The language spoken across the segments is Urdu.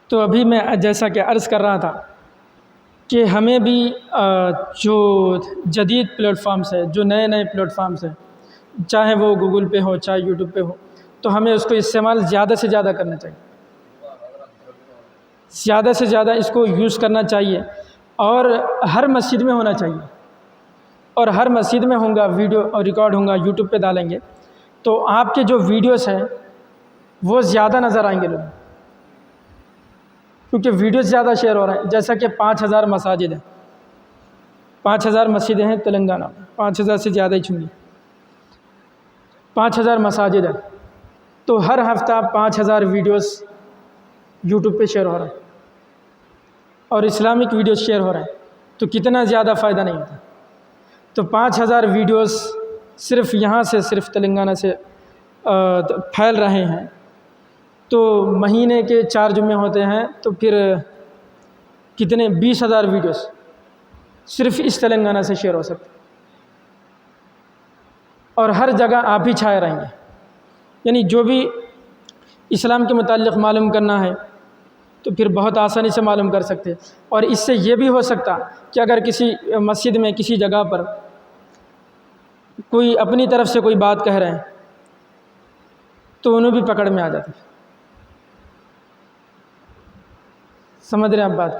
تو ابھی میں جیسا کہ عرض کر رہا تھا کہ ہمیں بھی جو جدید پلیٹ فارمس ہے، جو نئے نئے پلیٹ فارمس ہیں، چاہے وہ گوگل پہ ہو چاہے یوٹیوب پہ ہو، تو ہمیں اس کو استعمال زیادہ سے زیادہ کرنا چاہیے، زیادہ سے زیادہ اس کو یوز کرنا چاہیے، اور ہر مسجد میں ہونا چاہیے، اور ہر مسجد میں ہوں گا ویڈیو اور ریکارڈ ہوں گا، یوٹیوب پہ ڈالیں گے تو آپ کے جو ویڈیوز ہیں وہ زیادہ نظر آئیں گے لوگ، کیونکہ ویڈیوز زیادہ شیئر ہو رہے ہیں۔ جیسا کہ 5000 مساجد ہیں، 5000 مسجدیں ہیں تلنگانہ میں، 5000 سے زیادہ ہی چھوڑی، 5000 مساجد ہیں، تو ہر ہفتہ 5000 ویڈیوز یوٹیوب پہ شیئر ہو رہے ہیں اور اسلامک ویڈیوز شیئر ہو رہے ہیں، تو کتنا زیادہ فائدہ نہیں ہوتا۔ تو 5000 ویڈیوز صرف یہاں سے، صرف تلنگانہ سے پھیل رہے ہیں، تو مہینے کے 4 جمعے ہوتے ہیں، تو پھر کتنے 20,000 ویڈیوز صرف اس تلنگانہ سے شیئر ہو سکتے، اور ہر جگہ آپ ہی چھائے رہیں گے۔ یعنی جو بھی اسلام کے متعلق معلوم کرنا ہے تو پھر بہت آسانی سے معلوم کر سکتے، اور اس سے یہ بھی ہو سکتا کہ اگر کسی مسجد میں کسی جگہ پر کوئی اپنی طرف سے کوئی بات کہہ رہے ہیں تو انہیں بھی پکڑ میں آ جاتی، سمجھ رہے ہیں آپ بات؟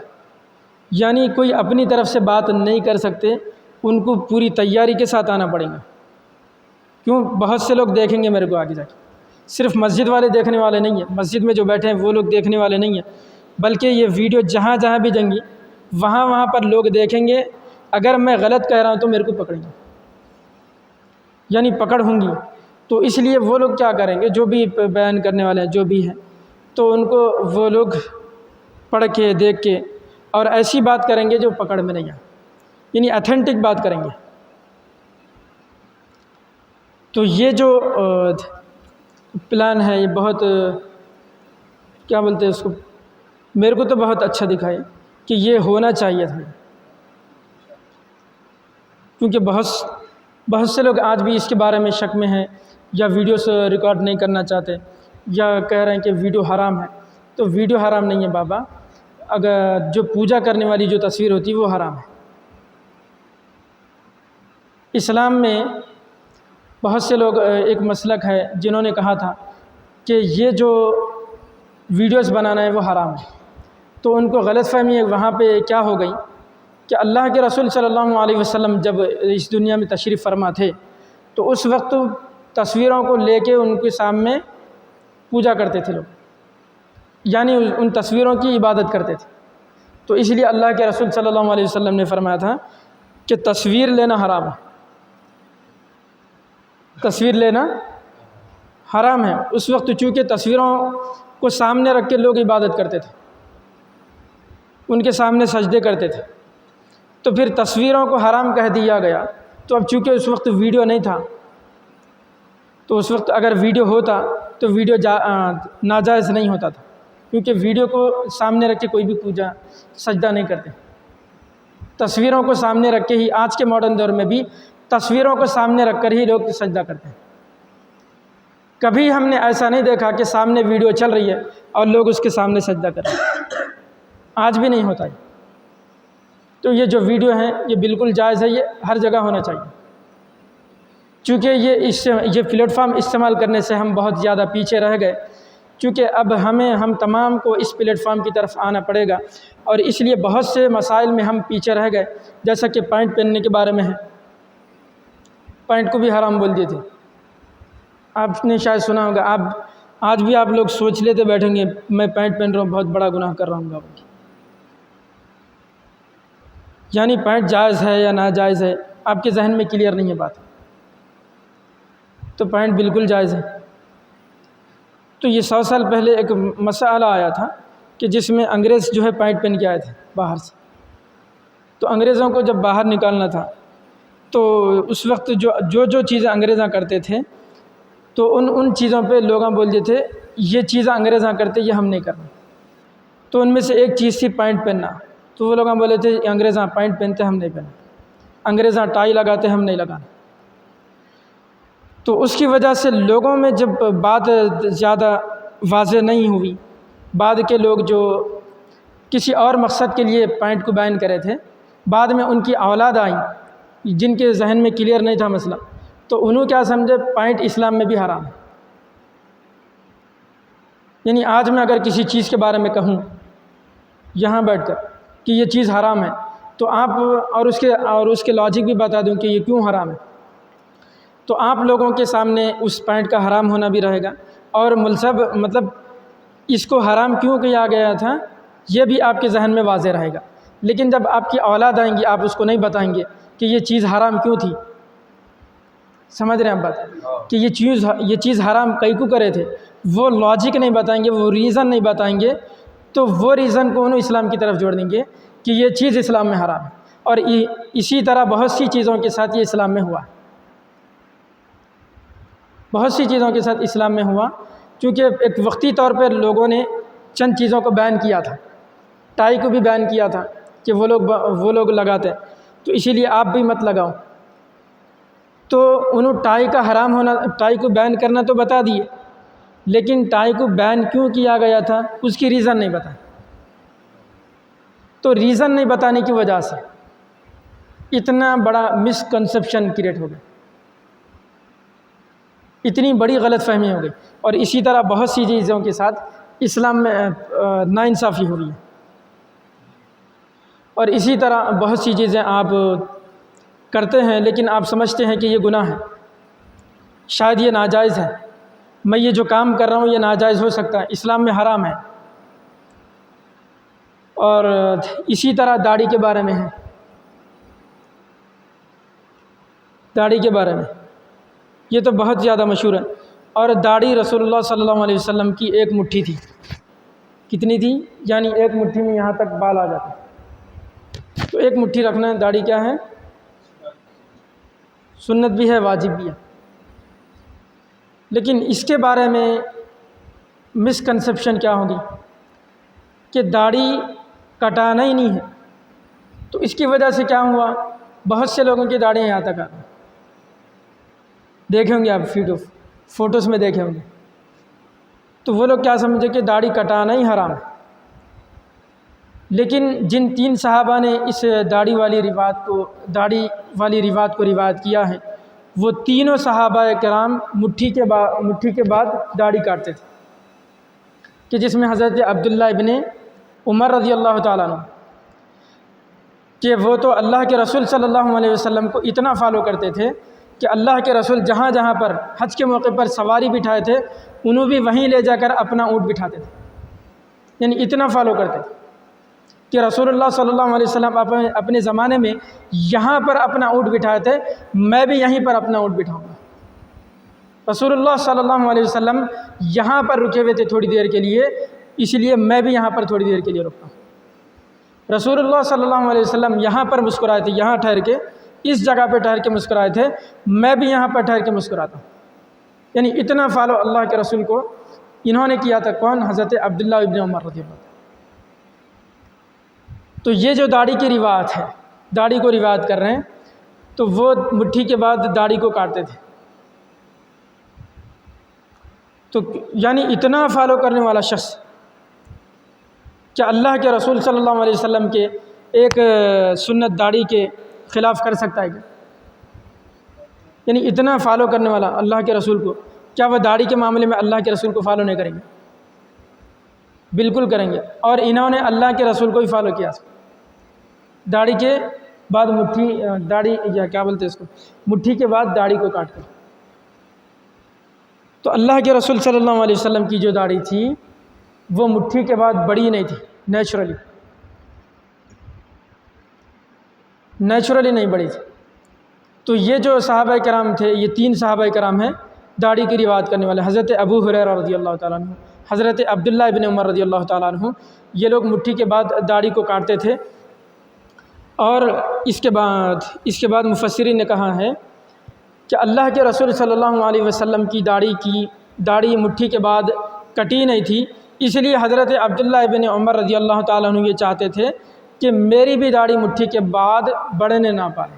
یعنی کوئی اپنی طرف سے بات نہیں کر سکتے، ان کو پوری تیاری کے ساتھ آنا پڑے گا، کیوں؟ بہت سے لوگ دیکھیں گے میرے کو آگے جا کے، صرف مسجد والے دیکھنے والے نہیں ہیں، مسجد میں جو بیٹھے ہیں وہ لوگ دیکھنے والے نہیں ہیں، بلکہ یہ ویڈیو جہاں جہاں بھی جائیں گی وہاں پر لوگ دیکھیں گے، اگر میں غلط کہہ رہا ہوں تو میرے کو پکڑیں گے، یعنی پکڑ ہوں گی۔ تو اس لیے وہ لوگ کیا کریں گے، جو بھی بیان کرنے والے ہیں جو بھی ہیں، تو ان کو وہ لوگ پڑھ کے دیکھ کے اور ایسی بات کریں گے جو پکڑ میں نہیں آئے، یعنی ایتھینٹک بات کریں گے۔ تو یہ جو پلان ہے یہ بہت کیا بولتے ہیں اس کو، میرے کو تو بہت اچھا دکھائی کہ یہ ہونا چاہیے تھا، کیونکہ بہت سے لوگ آج بھی اس کے بارے میں شک میں ہیں، یا ویڈیوز ریکارڈ نہیں کرنا چاہتے، یا کہہ رہے ہیں کہ ویڈیو حرام ہے۔ تو ویڈیو حرام نہیں ہے بابا، اگر جو پوجا کرنے والی جو تصویر ہوتی ہے وہ حرام ہے۔ اسلام میں بہت سے لوگ، ایک مسلک ہے جنہوں نے کہا تھا کہ یہ جو ویڈیوز بنانا ہے وہ حرام ہے، تو ان کو غلط فہمی ہے وہاں پہ کیا ہو گئی کہ اللہ کے رسول صلی اللہ علیہ وسلم جب اس دنیا میں تشریف فرما تھے تو اس وقت تصویروں کو لے کے ان کے سامنے پوجا کرتے تھے لوگ، یعنی ان تصویروں کی عبادت کرتے تھے، تو اس لیے اللہ کے رسول صلی اللہ علیہ وسلم نے فرمایا تھا کہ تصویر لینا حرام ہے، تصویر لینا حرام ہے۔ اس وقت چونکہ تصویروں کو سامنے رکھ کے لوگ عبادت کرتے تھے، ان کے سامنے سجدے کرتے تھے، تو پھر تصویروں کو حرام کہہ دیا گیا۔ تو اب چونکہ اس وقت ویڈیو نہیں تھا، تو اس وقت اگر ویڈیو ہوتا تو ویڈیو ناجائز نہیں ہوتا تھا، کیونکہ ویڈیو کو سامنے رکھ کے کوئی بھی پوجا سجدہ نہیں کرتے، تصویروں کو سامنے رکھ کے ہی آج کے ماڈرن دور میں بھی تصویروں کو سامنے رکھ کر ہی لوگ سجدہ کرتے ہیں۔ کبھی ہم نے ایسا نہیں دیکھا کہ سامنے ویڈیو چل رہی ہے اور لوگ اس کے سامنے سجدہ کر رہے ہیں، آج بھی نہیں ہوتا ہے۔ تو یہ جو ویڈیو ہیں یہ بالکل جائز ہے، یہ ہر جگہ ہونا چاہیے، چونکہ یہ پلیٹ فارم استعمال کرنے سے ہم بہت زیادہ پیچھے رہ گئے، چونکہ اب ہم تمام کو اس پلیٹ فارم کی طرف آنا پڑے گا، اور اس لیے بہت سے مسائل میں ہم پیچھے رہ گئے، جیسا کہ پینٹ پہننے کے بارے میں ہے، پینٹ کو بھی حرام بول دیے تھے، آپ نے شاید سنا ہوگا۔ آج بھی آپ لوگ سوچ لیتے بیٹھیں گے میں پینٹ پہن رہا ہوں بہت بڑا گناہ کر رہا ہوں گا، یعنی پینٹ جائز ہے یا ناجائز ہے آپ کے ذہن میں کلیئر نہیں ہے بات، تو پینٹ بالکل جائز ہے۔ تو یہ 100 سال پہلے ایک مسئلہ آیا تھا کہ جس میں انگریز جو ہے پینٹ پہن کے آئے تھے باہر سے، تو انگریزوں کو جب باہر نکالنا تھا تو اس وقت جو چیزیں انگریزاں کرتے تھے تو ان چیزوں پہ لوگاں بولتے تھے یہ چیزیں انگریزاں کرتے یہ ہم نہیں کرنا، تو ان میں سے ایک چیز تھی پینٹ پہننا، تو وہ لوگاں بولے تھے انگریزاں پینٹ پہنتے ہم نہیں پہنتے، انگریزاں ٹائی لگاتے ہم نہیں لگانا۔ تو اس کی وجہ سے لوگوں میں جب بات زیادہ واضح نہیں ہوئی، بعد کے لوگ جو کسی اور مقصد کے لیے پوائنٹ کو بیان کرے تھے، بعد میں ان کی اولاد آئیں جن کے ذہن میں کلیئر نہیں تھا مسئلہ، تو انہوں کیا سمجھے پوائنٹ اسلام میں بھی حرام ہے۔ یعنی آج میں اگر کسی چیز کے بارے میں کہوں یہاں بیٹھ کر کہ یہ چیز حرام ہے، تو آپ اور اس کے لاجک بھی بتا دوں کہ یہ کیوں حرام ہے، تو آپ لوگوں کے سامنے اس پوائنٹ کا حرام ہونا بھی رہے گا، اور مطلب اس کو حرام کیوں کیا گیا تھا یہ بھی آپ کے ذہن میں واضح رہے گا۔ لیکن جب آپ کی اولاد آئیں گی آپ اس کو نہیں بتائیں گے کہ یہ چیز حرام کیوں تھی، سمجھ رہے ہیں آپ بات کہ یہ چیز حرام کئی کو کرے تھے، وہ لاجک نہیں بتائیں گے، وہ ریزن نہیں بتائیں گے، تو وہ ریزن کو انہوں اسلام کی طرف جوڑ دیں گے کہ یہ چیز اسلام میں حرام ہے۔ اور اسی طرح بہت سی چیزوں کے ساتھ یہ اسلام میں ہوا، بہت سی چیزوں کے ساتھ اسلام میں ہوا، کیونکہ ایک وقتی طور پر لوگوں نے چند چیزوں کو بین کیا تھا، ٹائی کو بھی بین کیا تھا کہ وہ لوگ لگاتے، تو اسی لیے آپ بھی مت لگاؤ، تو انہوں ٹائی کا حرام ہونا، ٹائی کو بین کرنا تو بتا دیے، لیکن ٹائی کو بین کیوں کیا گیا تھا اس کی ریزن نہیں بتایا، تو ریزن نہیں بتانے کی وجہ سے اتنا بڑا مسکنسیپشن کریٹ ہو گیا، اتنی بڑی غلط فہمی ہو گئی، اور اسی طرح بہت سی چیزوں کے ساتھ اسلام میں ناانصافی ہو رہی ہے، اور اسی طرح بہت سی چیزیں آپ کرتے ہیں لیکن آپ سمجھتے ہیں کہ یہ گناہ ہے، شاید یہ ناجائز ہے، میں یہ جو کام کر رہا ہوں یہ ناجائز ہو سکتا ہے، اسلام میں حرام ہے۔ اور اسی طرح داڑھی کے بارے میں ہے، داڑھی کے بارے میں یہ تو بہت زیادہ مشہور ہے، اور داڑھی رسول اللہ صلی اللہ علیہ وسلم کی ایک مٹھی تھی، کتنی تھی؟ یعنی ایک مٹھی میں یہاں تک بال آ جاتے، تو ایک مٹھی رکھنا داڑھی کیا ہے؟ سنت بھی ہے، واجب بھی ہے، لیکن اس کے بارے میں مسکنسیپشن کیا ہوگی کہ داڑھی کٹانا ہی نہیں ہے، تو اس کی وجہ سے کیا ہوا، بہت سے لوگوں کی داڑھی یہاں تک آ گئی، دیکھیں گے آپ فوٹوز میں دیکھیں گے، تو وہ لوگ کیا سمجھے کہ داڑھی کٹانا ہی حرام ہے۔ لیکن جن 3 صحابہ نے اس داڑھی والی روایت کو روایت کیا ہے، وہ تینوں صحابہ کرام مٹھی کے بعد داڑھی کاٹتے تھے، کہ جس میں حضرت عبداللہ ابن عمر رضی اللہ تعالیٰ عنہ، کہ وہ تو اللہ کے رسول صلی اللہ علیہ وسلم کو اتنا فالو کرتے تھے کہ اللہ کے رسول جہاں جہاں پر حج کے موقع پر سواری بٹھائے تھے انہوں بھی وہیں لے جا کر اپنا اونٹ بٹھاتے تھے، یعنی اتنا فالو کرتے تھے کہ رسول اللہ صلی اللہ علیہ وسلم اپنے زمانے میں یہاں پر اپنا اونٹ بٹھائے تھے، میں بھی یہیں پر اپنا اونٹ بٹھاؤں گا۔ رسول اللہ صلی اللہ علیہ وسلم یہاں پر رکے ہوئے تھے تھوڑی دیر کے لیے، اس لیے میں بھی یہاں پر تھوڑی دیر کے لیے رکتا ہوں۔ رسول اللہ صلی اللہ علیہ وسلم یہاں پر مسکرائے تھے، یہاں ٹھہر کے، اس جگہ پہ ٹھہر کے مسکرائے تھے، میں بھی یہاں پر ٹھہر کے مسکراتا ہوں، یعنی اتنا فالو اللہ کے رسول کو انہوں نے کیا تھا۔ کون؟ حضرت عبداللہ ابن عمر رضی اللہ عنہ۔ تو یہ جو داڑھی کی روایت ہے، داڑھی کو روایت کر رہے ہیں، تو وہ مٹھی کے بعد داڑھی کو کاٹتے تھے، تو یعنی اتنا فالو کرنے والا شخص کیا اللہ کے رسول صلی اللہ علیہ وسلم کے ایک سنت داڑھی کے خلاف کر سکتا ہے کیا؟ یعنی اتنا فالو کرنے والا اللہ کے رسول کو، کیا وہ داڑھی کے معاملے میں اللہ کے رسول کو فالو نہیں کریں گے؟ بالکل کریں گے، اور انہوں نے اللہ کے رسول کو ہی فالو کیا، داڑھی کے بعد داڑھی یا کیا بولتے اس کو، مٹھی کے بعد داڑھی کو کاٹ کر۔ تو اللہ کے رسول صلی اللہ علیہ وسلم کی جو داڑھی تھی وہ مٹھی کے بعد بڑی نہیں تھی، نیچرلی نہیں بڑی تھی۔ تو یہ جو صحابہ کرام تھے، یہ 3 صحابہ کرام ہیں داڑھی کی روایت کرنے والے، حضرت ابو ہریرہ رضی اللہ تعالیٰ عنہ، حضرت عبداللہ ابن عمر رضی اللہ تعالیٰ عنہ، یہ لوگ مٹھی کے بعد داڑھی کو کاٹتے تھے۔ اور اس کے بعد مفسرین نے کہا ہے کہ اللہ کے رسول صلی اللہ علیہ وسلم کی داڑھی مٹھی کے بعد کٹی نہیں تھی، اس لیے حضرت عبداللہ ابن عمر رضی اللہ تعالیٰ عنہ یہ چاہتے تھے کہ میری بھی داڑھی مٹھی کے بعد بڑھنے نہ پائے،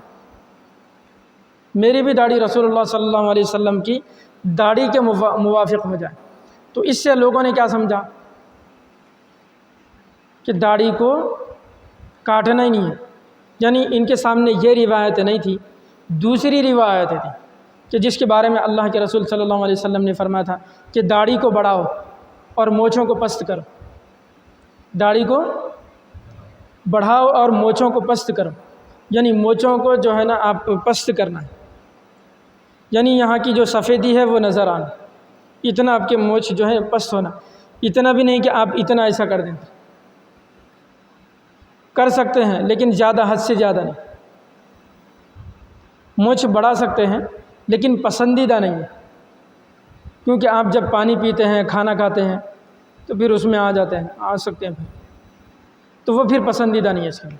میری بھی داڑھی رسول اللہ صلی اللہ علیہ وسلم کی داڑھی کے موافق ہو جائے۔ تو اس سے لوگوں نے کیا سمجھا کہ داڑھی کو کاٹنا ہی نہیں ہے، یعنی ان کے سامنے یہ روایتیں نہیں تھی، دوسری روایتیں تھیں کہ جس کے بارے میں اللہ کے رسول صلی اللہ علیہ وسلم نے فرمایا تھا کہ داڑھی کو بڑھاؤ اور مونچھوں کو پست کرو، داڑھی کو بڑھاؤ اور مونچھوں کو پست کرو، یعنی مونچھوں کو جو ہے نا آپ پست کرنا ہے، یعنی یہاں کی جو سفیدی ہے وہ نظر آنا، اتنا آپ کے مونچھ جو ہے پست ہونا، اتنا بھی نہیں کہ آپ اتنا ایسا کر دیں، کر سکتے ہیں لیکن زیادہ، حد سے زیادہ نہیں، مونچھ بڑھا سکتے ہیں لیکن پسندیدہ نہیں ہے، کیونکہ آپ جب پانی پیتے ہیں، کھانا کھاتے ہیں تو پھر اس میں آ جاتے ہیں، آ سکتے ہیں پھر، تو وہ پھر پسندیدہ نہیں ہے اس میں۔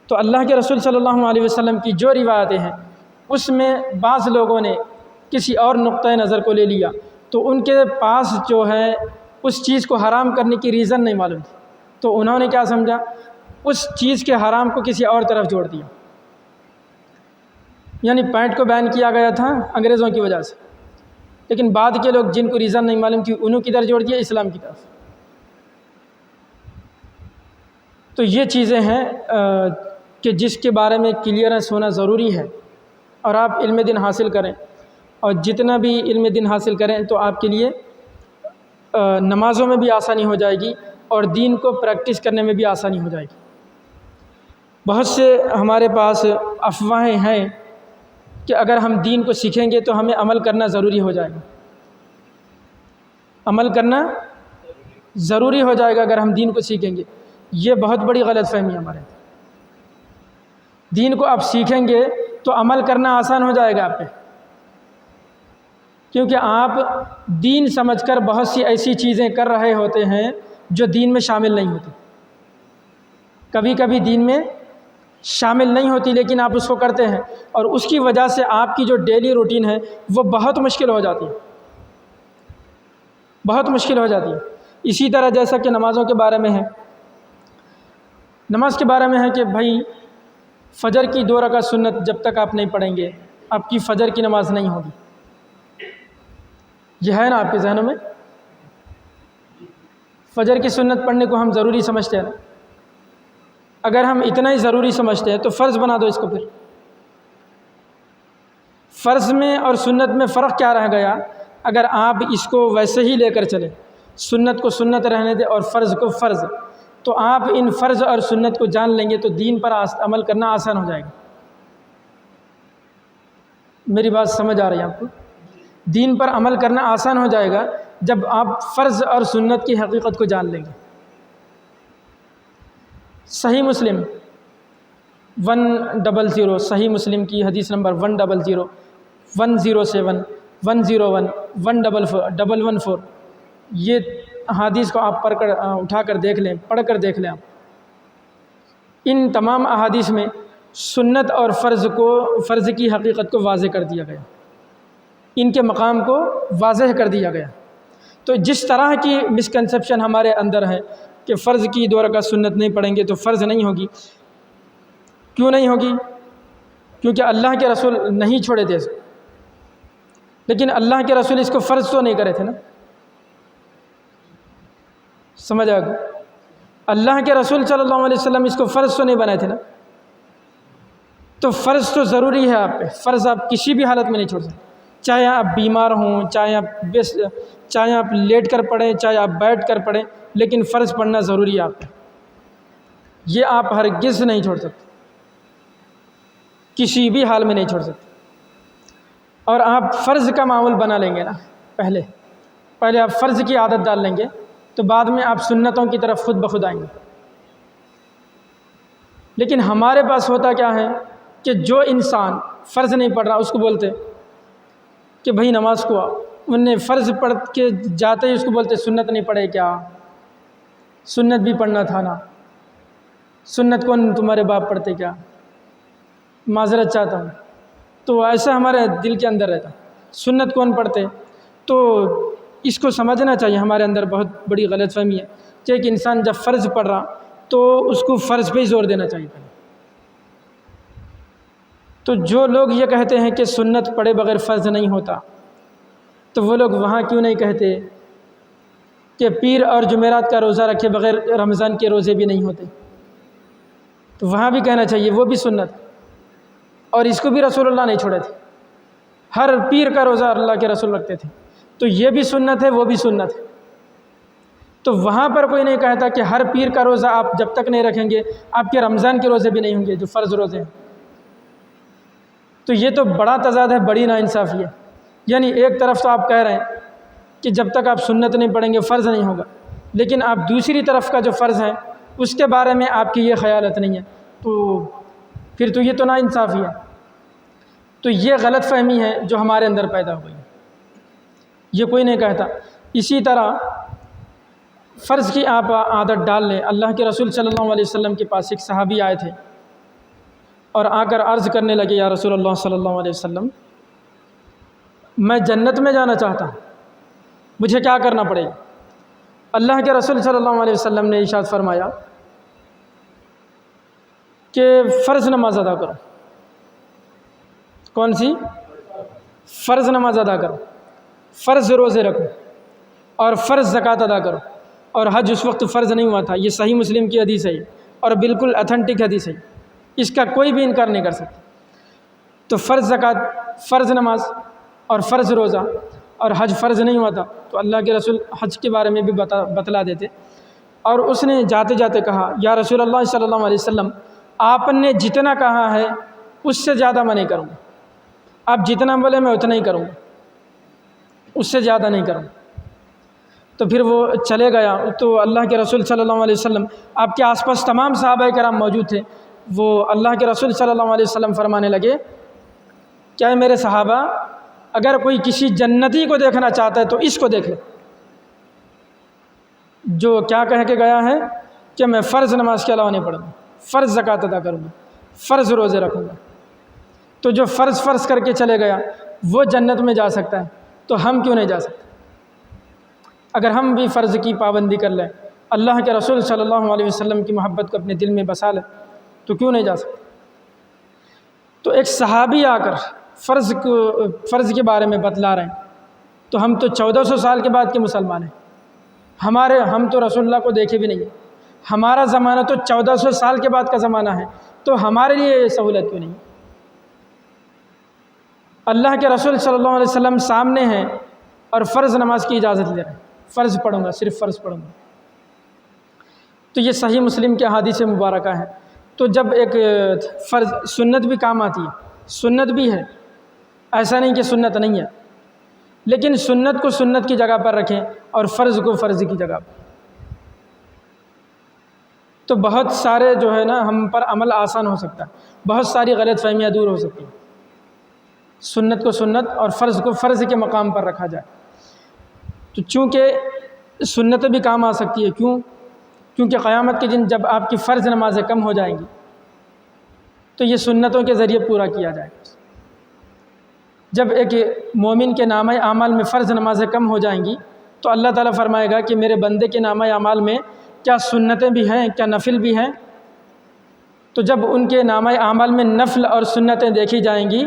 تو اللہ کے رسول صلی اللہ علیہ وسلم کی جو روایتیں ہیں اس میں بعض لوگوں نے کسی اور نقطۂ نظر کو لے لیا، تو ان کے پاس جو ہے اس چیز کو حرام کرنے کی ریزن نہیں معلوم تھی، تو انہوں نے کیا سمجھا، اس چیز کے حرام کو کسی اور طرف جوڑ دیا، یعنی پینٹ کو بین کیا گیا تھا انگریزوں کی وجہ سے، لیکن بعد کے لوگ جن کو ریزن نہیں معلوم تھی انہوں کی طرف جوڑ دیا اسلام کی طرف۔ تو یہ چیزیں ہیں کہ جس کے بارے میں کلیئرنس ہونا ضروری ہے، اور آپ علم دین حاصل کریں، اور جتنا بھی علم دین حاصل کریں تو آپ کے لیے نمازوں میں بھی آسانی ہو جائے گی اور دین کو پریکٹس کرنے میں بھی آسانی ہو جائے گی۔ بہت سے ہمارے پاس افواہیں ہیں کہ اگر ہم دین کو سیکھیں گے تو ہمیں عمل کرنا ضروری ہو جائے گا، عمل کرنا ضروری ہو جائے گا اگر ہم دین کو سیکھیں گے، یہ بہت بڑی غلط فہمی ہے ہمارے۔ دین کو آپ سیکھیں گے تو عمل کرنا آسان ہو جائے گا آپ پہ، کیونکہ آپ دین سمجھ کر بہت سی ایسی چیزیں کر رہے ہوتے ہیں جو دین میں شامل نہیں ہوتی، کبھی کبھی دین میں شامل نہیں ہوتی لیکن آپ اس کو کرتے ہیں، اور اس کی وجہ سے آپ کی جو ڈیلی روٹین ہے وہ بہت مشکل ہو جاتی ہے، بہت مشکل ہو جاتی ہے۔ اسی طرح جیسا کہ نمازوں کے بارے میں ہے، نماز کے بارے میں ہے کہ بھائی فجر کی 2 رکعت سنت جب تک آپ نہیں پڑھیں گے آپ کی فجر کی نماز نہیں ہوگی، یہ ہے نا آپ کے ذہنوں میں؟ فجر کی سنت پڑھنے کو ہم ضروری سمجھتے ہیں نا، اگر ہم اتنا ہی ضروری سمجھتے ہیں تو فرض بنا دو اس کو، پھر فرض میں اور سنت میں فرق کیا رہ گیا؟ اگر آپ اس کو ویسے ہی لے کر چلیں، سنت کو سنت رہنے دیں اور فرض کو فرض، تو آپ ان فرض اور سنت کو جان لیں گے تو دین پر عمل کرنا آسان ہو جائے گا۔ میری بات سمجھ آ رہی ہے آپ کو؟ دین پر عمل کرنا آسان ہو جائے گا جب آپ فرض اور سنت کی حقیقت کو جان لیں گے۔ صحیح مسلم 100، صحیح مسلم کی حدیث نمبر 100، 107، 101، 144، یہ احادیث کو آپ پڑھ کر اٹھا کر دیکھ لیں، پڑھ کر دیکھ لیں آپ، ان تمام احادیث میں سنت اور فرض کی حقیقت کو واضح کر دیا گیا، ان کے مقام کو واضح کر دیا گیا۔ تو جس طرح کی مسکنسیپشن ہمارے اندر ہے کہ فرض کی 2 رکعت سنت نہیں پڑھیں گے تو فرض نہیں ہوگی، کیوں نہیں ہوگی؟ کیونکہ اللہ کے رسول نہیں چھوڑے تھے، لیکن اللہ کے رسول اس کو فرض تو نہیں کرے تھے نا، سمجھ آ گئی؟ اللہ کے رسول صلی اللہ علیہ وسلم اس کو فرض تو نہیں بنائے تھے نا، تو فرض تو ضروری ہے آپ پہ، فرض آپ کسی بھی حالت میں نہیں چھوڑ سکتے، چاہے آپ بیمار ہوں، چاہے آپ لیٹ کر پڑھیں، چاہے آپ بیٹھ کر پڑھیں، لیکن فرض پڑھنا ضروری ہے آپ پہ، یہ آپ ہرگز نہیں چھوڑ سکتے، کسی بھی حال میں نہیں چھوڑ سکتے۔ اور آپ فرض کا معمول بنا لیں گے نا، پہلے آپ فرض کی عادت ڈال لیں گے تو بعد میں آپ سنتوں کی طرف خود بخود آئیں گے۔ لیکن ہمارے پاس ہوتا کیا ہے کہ جو انسان فرض نہیں پڑھ رہا اس کو بولتے کہ بھائی نماز کو انہوں نے فرض پڑھ کے جاتے ہی اس کو بولتے سنت نہیں پڑھے کیا؟ سنت بھی پڑھنا تھا نا، سنت کون تمہارے باپ پڑھتے کیا؟ معذرت چاہتا ہوں، تو ایسا ہمارے دل کے اندر رہتا، سنت کون پڑھتے؟ تو اس کو سمجھنا چاہیے، ہمارے اندر بہت بڑی غلط فہمی ہے کہ ایک انسان جب فرض پڑھ رہا تو اس کو فرض پہ ہی زور دینا چاہیے۔ تو جو لوگ یہ کہتے ہیں کہ سنت پڑھے بغیر فرض نہیں ہوتا، تو وہ لوگ وہاں کیوں نہیں کہتے کہ پیر اور جمعرات کا روزہ رکھے بغیر رمضان کے روزے بھی نہیں ہوتے، تو وہاں بھی کہنا چاہیے وہ بھی سنت، اور اس کو بھی رسول اللہ نہیں چھوڑے تھے، ہر پیر کا روزہ اللہ کے رسول رکھتے تھے، تو یہ بھی سنت ہے وہ بھی سنت ہے۔ تو وہاں پر کوئی نہیں کہتا کہ ہر پیر کا روزہ آپ جب تک نہیں رکھیں گے آپ کے رمضان کے روزے بھی نہیں ہوں گے جو فرض روزے ہیں۔ تو یہ تو بڑا تضاد ہے، بڑی ناانصافی ہے۔ یعنی ایک طرف تو آپ کہہ رہے ہیں کہ جب تک آپ سنت نہیں پڑھیں گے فرض نہیں ہوگا، لیکن آپ دوسری طرف کا جو فرض ہے اس کے بارے میں آپ کی یہ خیالت نہیں ہے، تو پھر تو یہ تو ناانصافی ہے۔ تو یہ غلط فہمی ہے جو ہمارے اندر پیدا ہوئی، یہ کوئی نہیں کہتا۔ اسی طرح فرض کی آپ عادت ڈال لیں۔ اللہ کے رسول صلی اللہ علیہ وسلم کے پاس ایک صحابی آئے تھے اور آ کر عرض کرنے لگے، یا رسول اللہ صلی اللہ علیہ وسلم، میں جنت میں جانا چاہتا ہوں، مجھے کیا کرنا پڑے گا؟ اللہ کے رسول صلی اللہ علیہ وسلم نے ارشاد فرمایا کہ فرض نماز ادا کرو۔ کون سی؟ فرض نماز ادا کرو، فرض روزے رکھو، اور فرض زکوٰۃ ادا کرو۔ اور حج اس وقت فرض نہیں ہوا تھا، یہ صحیح مسلم کی حدیث ہے اور بالکل اتھینٹک حدیث ہے، اس کا کوئی بھی انکار نہیں کر سکتا۔ تو فرض زکوٰۃ، فرض نماز اور فرض روزہ، اور حج فرض نہیں ہوا تھا تو اللہ کے رسول حج کے بارے میں بھی بتلا دیتے۔ اور اس نے جاتے جاتے کہا، یا رسول اللہ صلی اللہ علیہ وسلم، آپ نے جتنا کہا ہے اس سے زیادہ میں نہیں کروں گا، آپ جتنا بولے میں اتنا ہی کروں گا، اس سے زیادہ نہیں کروں گا۔ تو پھر وہ چلے گیا، تو اللہ کے رسول صلی اللہ علیہ وسلم، آپ کے آس پاس تمام صحابہ کرام موجود تھے، وہ اللہ کے رسول صلی اللہ علیہ وسلم فرمانے لگے، کیا میرے صحابہ، اگر کوئی کسی جنتی کو دیکھنا چاہتا ہے تو اس کو دیکھ لے، جو کیا کہہ کے گیا ہے کہ میں فرض نماز کے علاوہ نہیں پڑھوں گا، فرض زکوٰۃ ادا کروں گا، فرض روزے رکھوں گا۔ تو جو فرض کر کے چلے گیا وہ جنت میں جا سکتا ہے، تو ہم کیوں نہیں جا سکتے؟ اگر ہم بھی فرض کی پابندی کر لیں، اللہ کے رسول صلی اللہ علیہ وسلم کی محبت کو اپنے دل میں بسا لیں، تو کیوں نہیں جا سکتے؟ تو ایک صحابی آ کر فرض کے بارے میں بتلا رہے ہیں، تو ہم تو 1400 سال کے بعد کے مسلمان ہیں، ہم تو رسول اللہ کو دیکھے بھی نہیں ہیں، ہمارا زمانہ تو 1400 سال کے بعد کا زمانہ ہے، تو ہمارے لیے یہ سہولت کیوں نہیں؟ اللہ کے رسول صلی اللہ علیہ وسلم سامنے ہیں اور فرض نماز کی اجازت لے رہے ہیں، فرض پڑھوں گا، صرف فرض پڑھوں گا۔ تو یہ صحیح مسلم کے احادیث مبارکہ ہیں۔ تو جب ایک فرض، سنت بھی کام آتی ہے، سنت بھی ہے، ایسا نہیں کہ سنت نہیں ہے، لیکن سنت کو سنت کی جگہ پر رکھیں اور فرض کو فرض کی جگہ پر۔ تو بہت سارے جو ہے نا ہم پر عمل آسان ہو سکتا ہے، بہت ساری غلط فہمیاں دور ہو سکتی ہیں۔ سنت کو سنت اور فرض کو فرض کے مقام پر رکھا جائے۔ تو چونکہ سنت بھی کام آ سکتی ہے، کیونکہ قیامت کے دن جب آپ کی فرض نمازیں کم ہو جائیں گی تو یہ سنتوں کے ذریعے پورا کیا جائے گا۔ جب ایک مومن کے نامہ اعمال میں فرض نمازیں کم ہو جائیں گی تو اللہ تعالیٰ فرمائے گا کہ میرے بندے کے نامہ اعمال میں کیا سنتیں بھی ہیں، کیا نفل بھی ہیں؟ تو جب ان کے نامہ اعمال میں نفل اور سنتیں دیکھی جائیں گی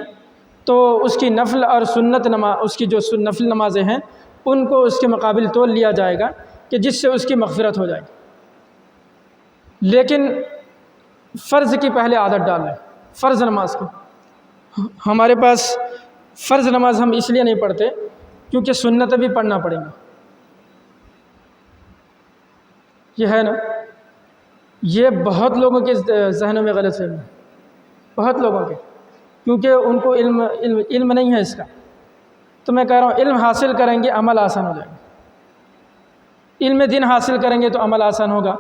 تو اس کی نفل اور سنت اس کی جو نفل نمازیں ہیں ان کو اس کے مقابل تول لیا جائے گا کہ جس سے اس کی مغفرت ہو جائے گی۔ لیکن فرض کی پہلے عادت ڈال لیں، فرض نماز کی۔ ہمارے پاس فرض نماز ہم اس لیے نہیں پڑھتے کیونکہ سنتیں بھی پڑھنا پڑیں گی، یہ ہے نا، یہ بہت لوگوں کے ذہنوں میں غلط فہمی ہے، بہت لوگوں کے، کیونکہ ان کو علم نہیں ہے اس کا۔ تو میں کہہ رہا ہوں علم حاصل کریں گے عمل آسان ہو جائے گا، علم دین حاصل کریں گے تو عمل آسان ہوگا۔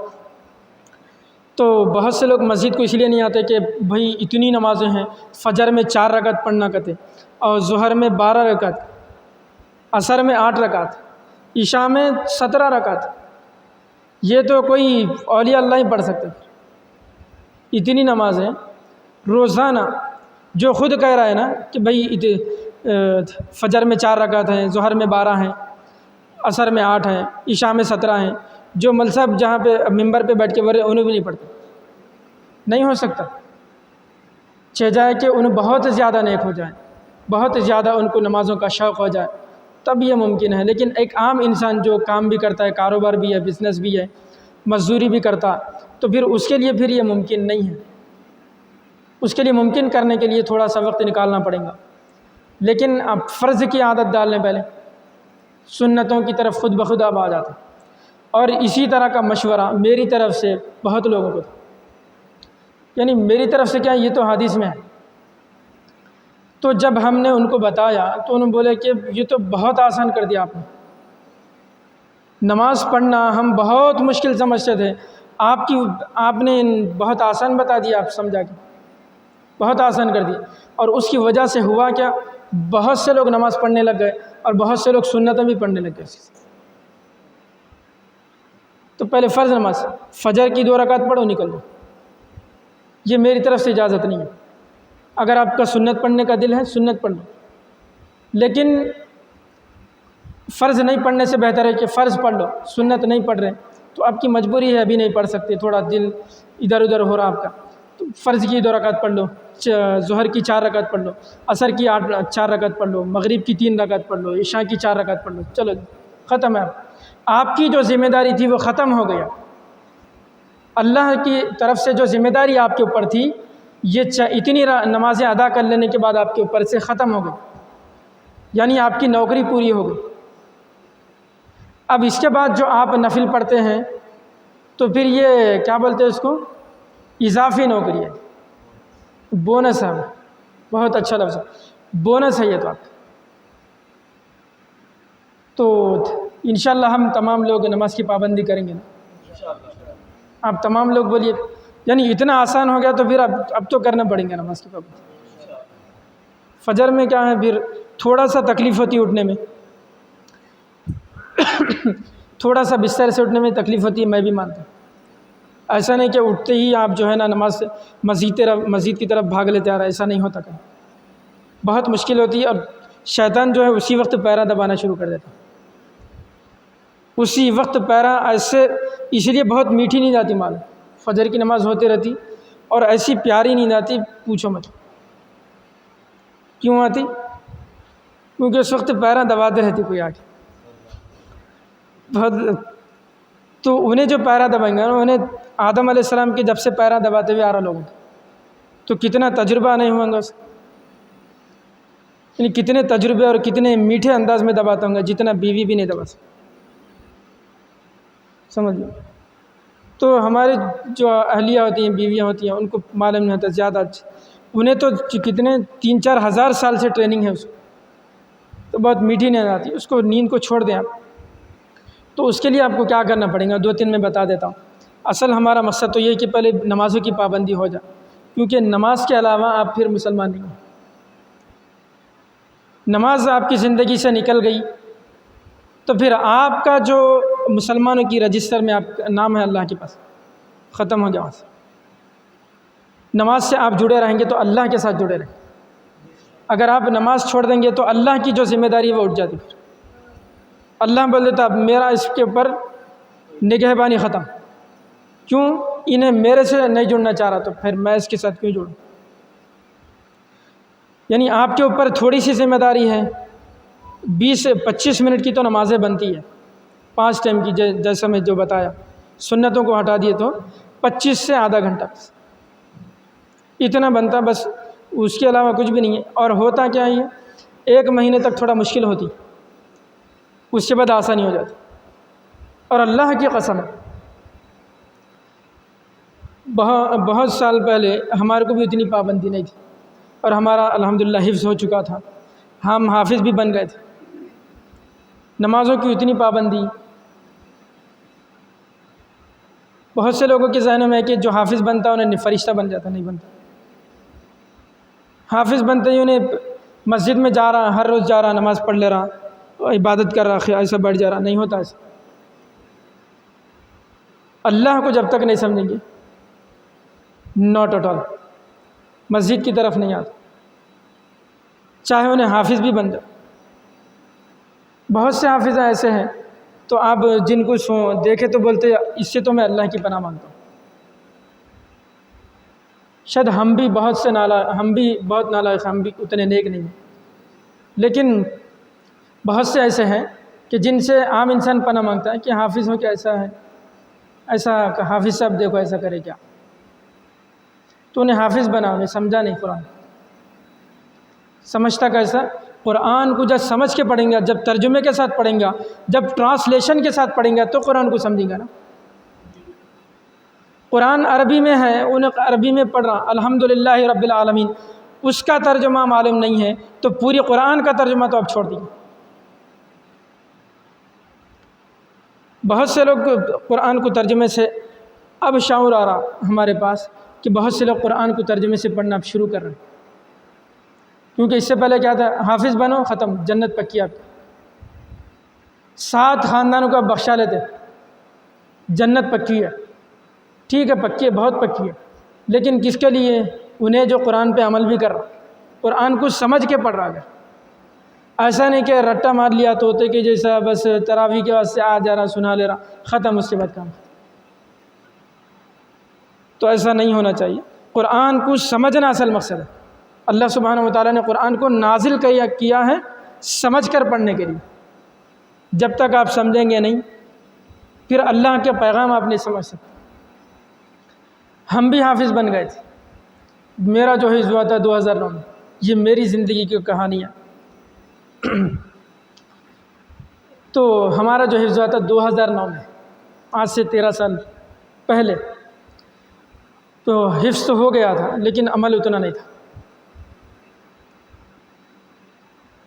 تو بہت سے لوگ مسجد کو اس لیے نہیں آتے کہ بھئی اتنی نمازیں ہیں، فجر میں 4 رکعت پڑھنا کہتے، اور ظہر میں 12 رکعت، عصر میں 8 رکعت، عشاء میں 17 رکعت، یہ تو کوئی اولیاء اللہ ہی پڑھ سکتے۔ اتنی نمازیں روزانہ، جو خود کہہ رہا ہے نا کہ بھئی فجر میں 4 رکعت ہیں، ظہر میں 12 ہیں، عصر میں 8 ہیں، عشاء میں 17 ہیں، جو ملصب جہاں پہ ممبر پہ بیٹھ کے بڑے انہیں بھی نہیں پڑھتے، نہیں ہو سکتا۔ چاہے جائے کہ انہیں بہت زیادہ نیک ہو جائیں، بہت زیادہ ان کو نمازوں کا شوق ہو جائے، تب یہ ممکن ہے. لیکن ایک عام انسان جو کام بھی کرتا ہے، کاروبار بھی ہے، بزنس بھی ہے، مزدوری بھی کرتا، تو پھر اس کے لیے پھر یہ ممکن نہیں ہے. اس کے لیے ممکن کرنے کے لیے تھوڑا سا وقت نکالنا پڑے گا. لیکن اب فرض کی عادت ڈال لیں پہلے، سنتوں کی طرف خود بخود آپ آ جاتے. اور اسی طرح کا مشورہ میری طرف سے بہت لوگوں کو تھا. یعنی میری طرف سے کیا، یہ تو حدیث میں ہے. تو جب ہم نے ان کو بتایا تو انہوں نے بولے کہ یہ تو بہت آسان کر دیا آپ نے. نماز پڑھنا ہم بہت مشکل سمجھتے تھے، آپ نے بہت آسان بتا دیا، آپ سمجھا کہ بہت آسان کر دی. اور اس کی وجہ سے ہوا کیا، بہت سے لوگ نماز پڑھنے لگ گئے اور بہت سے لوگ سنتیں بھی پڑھنے لگ گئے. تو پہلے فرض نماز، فجر کی 2 رکعت پڑھو، نکل دو. یہ میری طرف سے اجازت نہیں ہے. اگر آپ کا سنت پڑھنے کا دل ہے، سنت پڑھ لو. لیکن فرض نہیں پڑھنے سے بہتر ہے کہ فرض پڑھ لو، سنت نہیں پڑھ رہے تو آپ کی مجبوری ہے، ابھی نہیں پڑھ سکتے، تھوڑا دل ادھر ادھر ہو رہا آپ کا، تو فرض کی 2 رکعت پڑھ لو، ظہر کی 4 رکعت پڑھ لو، عصر کی 4 رکعت پڑھ لو، مغرب کی 3 رکعت پڑھ لو، عشاء کی 4 رکعت پڑھ لو. چلو ختم ہے. آپ کی جو ذمہ داری تھی وہ ختم ہو گیا. اللہ کی طرف سے جو ذمہ داری آپ کے اوپر تھی، یہ اتنی نمازیں ادا کر لینے کے بعد آپ کے اوپر سے ختم ہو گئی. یعنی آپ کی نوکری پوری ہو گئی. اب اس کے بعد جو آپ نفل پڑھتے ہیں تو پھر یہ کیا بولتے ہیں اس کو، اضافی نوکری ہے، بونس ہے. بہت اچھا لفظ ہے، بونس ہے یہ تو آپ. تو انشاءاللہ ہم تمام لوگ نماز کی پابندی کریں گے نا. آپ تمام لوگ بولیے. یعنی اتنا آسان ہو گیا تو پھر اب تو کرنا پڑیں گے نماز کی پابندی. فجر میں کیا ہے، پھر تھوڑا سا تکلیف ہوتی ہے اٹھنے میں، تھوڑا سا بستر سے اٹھنے میں تکلیف ہوتی ہے، میں بھی مانتا ہوں. ایسا نہیں کہ اٹھتے ہی آپ جو ہے نا نماز مسجد کی طرف بھاگ لیتے آ رہا، ایسا نہیں ہوتا. کہیں بہت مشکل ہوتی ہے. اور شیطان جو ہے اسی وقت پیرا دبانا شروع کر دیتا، اسی وقت پیرا ایسے. اس لیے بہت میٹھی نیند آتی معلوم، فجر کی نماز ہوتے رہتی اور ایسی پیاری نیند آتی پوچھو مت. کیوں آتی؟ کیونکہ اس وقت پیرا دباتے رہتی کوئی آ کے. تو انہیں جو پیرا دبائیں گے، انہیں آدم علیہ السلام کے جب سے پیرا دباتے ہوئے آ رہا لوگوں تو کتنا تجربہ نہیں ہوا گا اس. یعنی کتنے تجربے اور کتنے میٹھے انداز میں دباتا ہوں گا، جتنا بیوی بھی نہیں دبا سکتی. سمجھ لو. تو ہمارے جو اہلیہ ہوتی ہیں، بیویاں ہوتی ہیں، ان کو معلوم نہیں ہوتا زیادہ اچھا. انہیں تو کتنے 3-4 ہزار سال سے ٹریننگ ہے اس کو، تو بہت میٹھی نیند آتی ہے. اس کو نیند کو چھوڑ دیں آپ. تو اس کے لیے آپ کو کیا کرنا پڑے گا، 2-3 میں بتا دیتا ہوں. اصل ہمارا مقصد تو یہ ہے کہ پہلے نمازوں کی پابندی ہو جائے، کیونکہ نماز کے علاوہ آپ پھر مسلمان نہیں ہیں. نماز آپ کی زندگی سے نکل گئی تو پھر آپ کا جو مسلمانوں کی رجسٹر میں آپ کا نام ہے اللہ کے پاس، ختم ہو گیا وہاں سے. نماز سے آپ جڑے رہیں گے تو اللہ کے ساتھ جڑے رہیں. اگر آپ نماز چھوڑ دیں گے تو اللہ کی جو ذمہ داری ہے وہ اٹھ جاتی. پھر اللہ بول دیتا اب میرا اس کے اوپر نگہبانی ختم. کیوں؟ انہیں میرے سے نہیں جڑنا چاہ رہا تو پھر میں اس کے ساتھ کیوں جڑوں. یعنی آپ کے اوپر تھوڑی سی ذمہ داری ہے. 20-25 منٹ کی تو نمازیں بنتی ہے، 5 ٹائم کی، جیسا میں جو بتایا. سنتوں کو ہٹا دیے تو 25 سے آدھا گھنٹہ بس اتنا بنتا، بس اس کے علاوہ کچھ بھی نہیں ہے. اور ہوتا کیا ہے، 1 مہینے تک تھوڑا مشکل ہوتی، اس کے بعد آسانی ہو جاتی. اور اللہ کی قسم بہت سال پہلے ہمارے کو بھی اتنی پابندی نہیں تھی، اور ہمارا الحمدللہ حفظ ہو چکا تھا، ہم حافظ بھی بن گئے تھے. نمازوں کی اتنی پابندی. بہت سے لوگوں کے ذہنوں میں ہے کہ جو حافظ بنتا ہے انہیں فرشتہ بن جاتا. نہیں بنتا. حافظ بنتے ہی انہیں مسجد میں جا رہا، ہر روز جا رہا، نماز پڑھ لے رہا، عبادت کر رہا، ایسا بڑھ جا رہا. نہیں ہوتا ایسا. اللہ کو جب تک نہیں سمجھیں گے، ناٹ ایٹ آل، مسجد کی طرف نہیں آتا، چاہے انہیں حافظ بھی بن جائے. بہت سے حافظ ایسے ہیں تو آپ جن کو دیکھے تو بولتے اس سے تو میں اللہ کی پناہ مانگتا ہوں. شاید ہم بھی بہت نالائق، ہم بھی اتنے نیک نہیں ہیں، لیکن بہت سے ایسے ہیں کہ جن سے عام انسان پناہ مانگتا ہے کہ حافظ ہو کہ ایسا ہے، ایسا حافظ صاحب دیکھو ایسا کرے کیا، تو انہیں حافظ بنا، انہیں سمجھا نہیں قرآن، سمجھتا کیسا؟ قرآن کو جب سمجھ کے پڑھیں گا، جب ترجمے کے ساتھ پڑھیں گا، جب ٹرانسلیشن کے ساتھ پڑھیں گا تو قرآن کو سمجھیں گا نا۔ قرآن عربی میں ہے، انہیں عربی میں پڑھ رہا الحمدللہ رب العالمین، اس کا ترجمہ معلوم نہیں ہے تو پوری قرآن کا ترجمہ تو اب چھوڑ دیجیے۔ بہت سے لوگ قرآن کو ترجمے سے اب شعور آ رہا ہمارے پاس کہ بہت سے لوگ قرآن کو ترجمے سے پڑھنا اب شروع کر رہے ہیں، کیونکہ اس سے پہلے کیا تھا؟ حافظ بنو ختم، جنت پکی آپ کی، 7 خاندانوں کو بخشا لیتے، جنت پکی ہے، ٹھیک ہے پکی ہے، بہت پکی ہے، لیکن کس کے لیے؟ انہیں جو قرآن پہ عمل بھی کر رہا، قرآن کو سمجھ کے پڑھ رہا ہے، ایسا نہیں کہ رٹا مار لیا طوطے کے جیسا بس تراویح کے واسطے آ جا رہا سنا لے رہا، ختم، اس کے بعد کام۔ تو ایسا نہیں ہونا چاہیے، قرآن کو سمجھنا اصل مقصد ہے۔ اللہ سبحانہ و تعالیٰ نے قرآن کو نازل کیا ہے سمجھ کر پڑھنے کے لیے، جب تک آپ سمجھیں گے نہیں پھر اللہ کے پیغام آپ نہیں سمجھ سکتے۔ ہم بھی حافظ بن گئے تھے، میرا جو حفظ ہوا تھا 2009 میں، یہ میری زندگی کی کہانی ہے۔ تو ہمارا جو حفظ ہوا تھا 2009 میں، آج سے 13 سال پہلے، تو حفظ تو ہو گیا تھا لیکن عمل اتنا نہیں تھا۔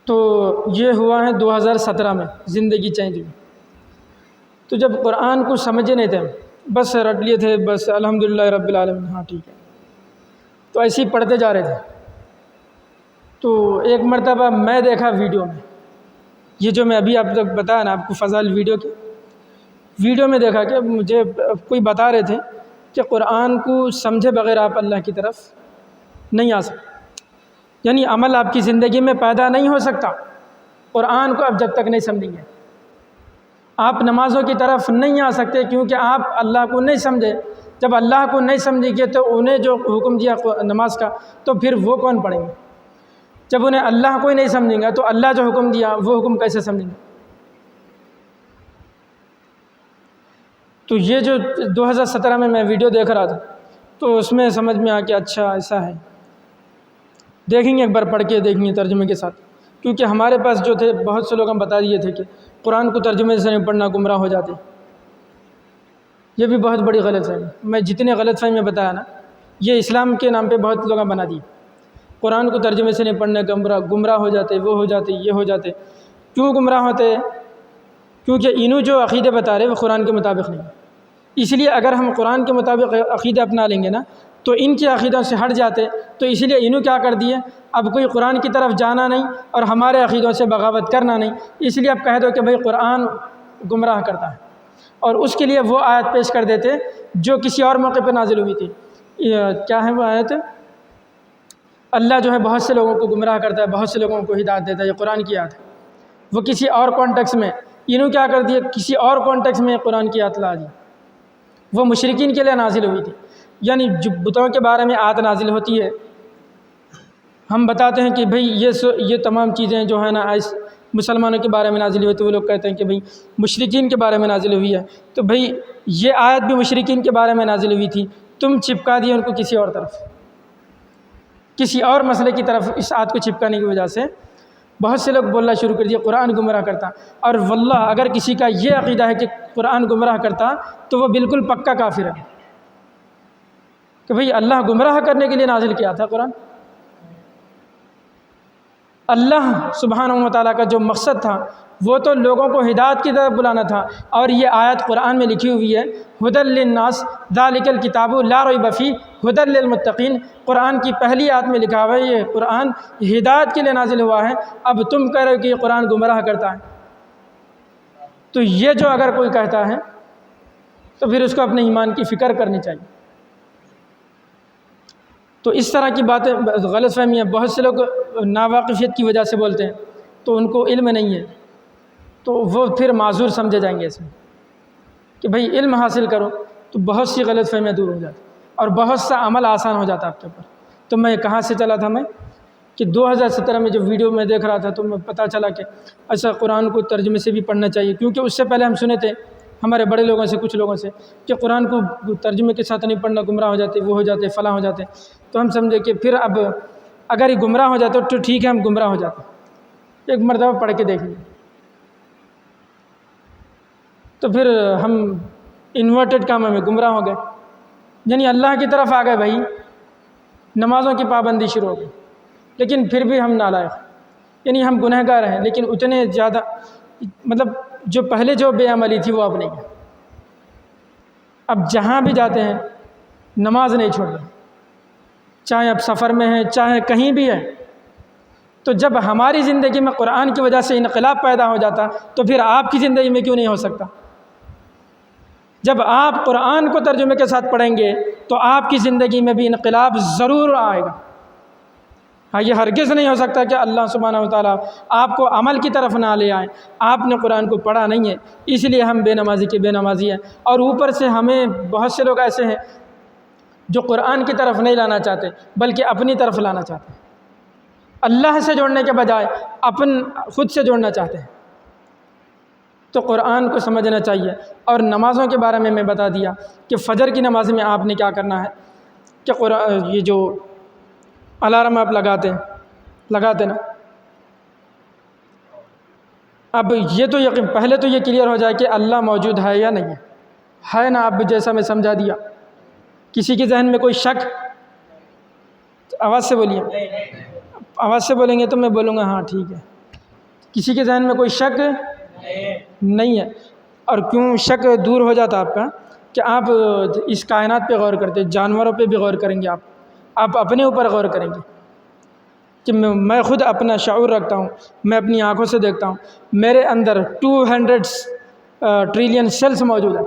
تو یہ ہوا ہے 2017 میں، زندگی چینج ہوئی۔ تو جب قرآن کو سمجھے نہیں تھے، بس رٹ لیے تھے، بس الحمدللہ رب العالمین، ہاں ٹھیک ہے، تو ایسے ہی پڑھتے جا رہے تھے۔ تو ایک مرتبہ میں دیکھا ویڈیو میں، یہ جو میں ابھی آپ تک بتایا نا آپ کو فضائل ویڈیو میں دیکھا کہ مجھے کوئی بتا رہے تھے کہ قرآن کو سمجھے بغیر آپ اللہ کی طرف نہیں آ سکتے، یعنی عمل آپ کی زندگی میں پیدا نہیں ہو سکتا قرآن کو آپ جب تک نہیں سمجھیں گے۔ آپ نمازوں کی طرف نہیں آ سکتے کیونکہ آپ اللہ کو نہیں سمجھے، جب اللہ کو نہیں سمجھیں گے تو انہیں جو حکم دیا نماز کا تو پھر وہ کون پڑھیں گے؟ جب انہیں اللہ کو ہی نہیں سمجھیں گا تو اللہ جو حکم دیا وہ حکم کیسے سمجھیں گے؟ تو یہ جو 2017 میں ویڈیو دیکھ رہا تھا تو اس میں سمجھ میں آ کہ اچھا ایسا ہے، دیکھیں گے ایک بار پڑھ کے، دیکھیں گے ترجمے کے ساتھ، کیونکہ ہمارے پاس جو تھے بہت سے لوگ ہم بتا دیے تھے کہ قرآن کو ترجمے سے نہیں پڑھنا گمراہ ہو جاتے۔ یہ بھی بہت بڑی غلط فہمی، میں جتنے غلط فہمی بتایا نا یہ اسلام کے نام پہ بہت لوگ بنا دی۔ قرآن کو ترجمے سے نہیں پڑھنے گمراہ ہو جاتے، وہ ہو جاتے، یہ ہو جاتے۔ کیوں گمراہ ہوتے؟ کیونکہ انہوں جو عقیدے بتا رہے وہ قرآن کے مطابق نہیں، اس لیے اگر ہم قرآن کے مطابق عقیدے اپنا لیں گے نا تو ان کے عقیدوں سے ہٹ جاتے، تو اس لیے انہوں کیا کر دیے، اب کوئی قرآن کی طرف جانا نہیں اور ہمارے عقیدوں سے بغاوت کرنا نہیں، اس لیے اب کہہ دو کہ بھئی قرآن گمراہ کرتا ہے، اور اس کے لیے وہ آیت پیش کر دیتے جو کسی اور موقع پہ نازل ہوئی تھی۔ کیا ہے وہ آیت؟ اللہ جو ہے بہت سے لوگوں کو گمراہ کرتا ہے، بہت سے لوگوں کو ہدایت دیتا ہے، یہ قرآن کی آیت ہے۔ وہ کسی اور کانٹیکس میں، انہوں کیا کر دیے، کسی اور کانٹیکس میں قرآن کی آیت لا دی، وہ مشرکین کے لیے نازل ہوئی تھی۔ یعنی جو بتوں کے بارے میں آیت نازل ہوتی ہے، ہم بتاتے ہیں کہ بھئی یہ تمام چیزیں جو ہے نا مسلمانوں کے بارے میں نازل ہوئی، تو وہ لوگ کہتے ہیں کہ بھئی مشرکین کے بارے میں نازل ہوئی ہے، تو بھئی یہ آیت بھی مشرکین کے بارے میں نازل ہوئی تھی، تم چپکا دیے ان کو کسی اور طرف، کسی اور مسئلے کی طرف اس آیت کو چپکانے کی وجہ سے بہت سے لوگ بولنا شروع کر دیا قرآن گمراہ کرتا۔ اور واللہ اگر کسی کا یہ عقیدہ ہے کہ قرآن گمراہ کرتا تو وہ بالکل پکا کافر ہے، کہ بھئی اللہ گمراہ کرنے کے لیے نازل کیا تھا قرآن۔ اللہ سبحانہ و تعالیٰ کا جو مقصد تھا وہ تو لوگوں کو ہدایت کی طرف بلانا تھا، اور یہ آیت قرآن میں لکھی ہوئی ہے ھدی للناس ذالک الکتاب لا ریب فیہ ھدی للمتقین، قرآن کی پہلی آیت میں لکھا ہوا ہے یہ قرآن ہدایت کے لیے نازل ہوا ہے، اب تم کہہ رہے ہو کہ یہ قرآن گمراہ کرتا ہے۔ تو یہ جو اگر کوئی کہتا ہے تو پھر اس کو اپنے ایمان کی فکر کرنی چاہیے۔ تو اس طرح کی باتیں غلط فہمی ہیں، بہت سے لوگ ناواقفیت کی وجہ سے بولتے ہیں، تو ان کو علم نہیں ہے تو وہ پھر معذور سمجھے جائیں گے اس میں کہ بھئی علم حاصل کرو، تو بہت سی غلط فہمیاں دور ہو جاتی اور بہت سا عمل آسان ہو جاتا آپ کے اوپر۔ تو میں کہاں سے چلا تھا میں کہ 2017 میں جب ویڈیو میں دیکھ رہا تھا تو میں پتہ چلا کہ ایسا قرآن کو ترجمے سے بھی پڑھنا چاہیے، کیونکہ اس سے پہلے ہم سنے تھے ہمارے بڑے لوگوں سے، کچھ لوگوں سے، کہ قرآن کو ترجمے کے ساتھ نہیں پڑھنا، گمراہ ہو جاتے، وہ ہو جاتے، فلاں ہو جاتے. تو ہم سمجھے کہ پھر اب اگر یہ گمراہ ہو جاتے تو ٹھیک ہے، ہم گمراہ ہو جاتے، ایک مرتبہ پڑھ کے دیکھ لیں. تو پھر ہم انورٹڈ کاموں میں گمراہ ہو گئے، یعنی اللہ کی طرف آ گئے بھائی، نمازوں کی پابندی شروع ہو گئی، لیکن پھر بھی ہم نالائق، یعنی ہم گنہگار ہیں، لیکن اتنے زیادہ مطلب جو پہلے جو بے عملی تھی وہ اب نہیں ہے. اب جہاں بھی جاتے ہیں نماز نہیں چھوڑ رہے، چاہے اب سفر میں ہیں چاہے کہیں بھی ہے. تو جب ہماری زندگی میں قرآن کی وجہ سے انقلاب پیدا ہو جاتا تو پھر آپ کی زندگی میں کیوں نہیں ہو سکتا؟ جب آپ قرآن کو ترجمے کے ساتھ پڑھیں گے تو آپ کی زندگی میں بھی انقلاب ضرور آئے گا. ہاں، یہ ہرگز نہیں ہو سکتا کہ اللہ سبحانہ و تعالیٰ آپ کو عمل کی طرف نہ لے آئیں. آپ نے قرآن کو پڑھا نہیں ہے، اس لیے ہم بے نمازی کے بے نمازی ہیں. اور اوپر سے ہمیں بہت سے لوگ ایسے ہیں جو قرآن کی طرف نہیں لانا چاہتے بلکہ اپنی طرف لانا چاہتے ہیں، اللہ سے جوڑنے کے بجائے خود سے جوڑنا چاہتے ہیں. تو قرآن کو سمجھنا چاہیے. اور نمازوں کے بارے میں بتا دیا کہ فجر کی نماز میں آپ نے کیا کرنا ہے کہ یہ جو الارم آپ لگاتے نا، اب یہ تو یقین پہلے تو یہ کلیئر ہو جائے کہ اللہ موجود ہے یا نہیں ہے نا. اب جیسا میں سمجھا دیا، کسی کے ذہن میں کوئی شک؟ آواز سے بولیے، آواز سے بولیں گے تو میں بولوں گا ہاں ٹھیک ہے. کسی کے ذہن میں کوئی شک نہیں ہے؟ اور کیوں شک دور ہو جاتا آپ کا کہ آپ اس کائنات پہ غور کرتے، جانوروں پہ بھی غور کریں گے، آپ اپنے اوپر غور کریں گے کہ میں خود اپنا شعور رکھتا ہوں، میں اپنی آنکھوں سے دیکھتا ہوں، میرے اندر 200 ٹریلین سیلز موجود ہیں،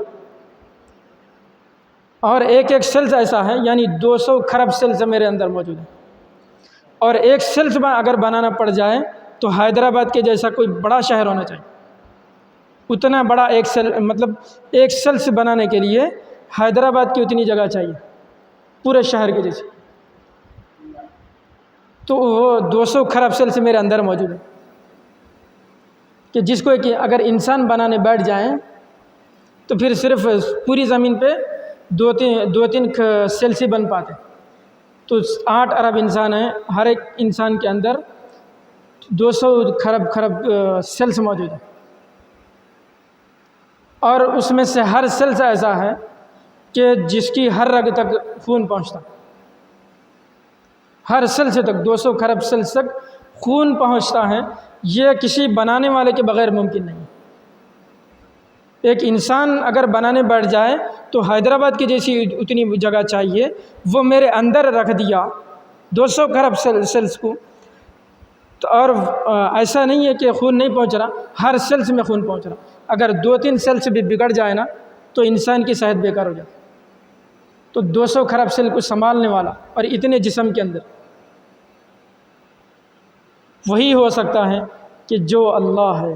اور ایک سیلز ایسا ہے، یعنی 200 کھرب سیلز میرے اندر موجود ہیں. اور ایک سیلز اگر بنانا پڑ جائے تو حیدرآباد کے جیسا کوئی بڑا شہر ہونا چاہیے. اتنا بڑا ایک سیلز بنانے کے لیے حیدرآباد کی اتنی جگہ چاہیے، پورے شہر کے جیسے. تو وہ 200 کھرب سیلز میرے اندر موجود ہے کہ جس کو کہ اگر انسان بنانے بیٹھ جائیں تو پھر صرف پوری زمین پہ دو تین سیلز ہی بن پاتے. تو 8 ارب انسان ہیں، ہر ایک انسان کے اندر 200 کھرب سیلز موجود ہیں. اور اس میں سے ہر سیلز ایسا ہے کہ جس کی ہر رگ تک خون پہنچتا، ہر سیلز تک 200 کھرب سیلز تک خون پہنچتا ہے. یہ کسی بنانے والے کے بغیر ممکن نہیں. ایک انسان اگر بنانے بیٹھ جائے تو حیدرآباد کی جیسی اتنی جگہ چاہیے. وہ میرے اندر رکھ دیا 200 کھرب سیلز کو. تو اور ایسا نہیں ہے کہ خون نہیں پہنچ رہا، ہر سیلز میں خون پہنچ رہا. اگر 2-3 سیلز بھی بگڑ جائے نا تو انسان کی صحت بیکار ہو جاتی. تو 200 کھرب سیل کو سنبھالنے والا اور اتنے جسم کے اندر وہی ہو سکتا ہے کہ جو اللہ ہے،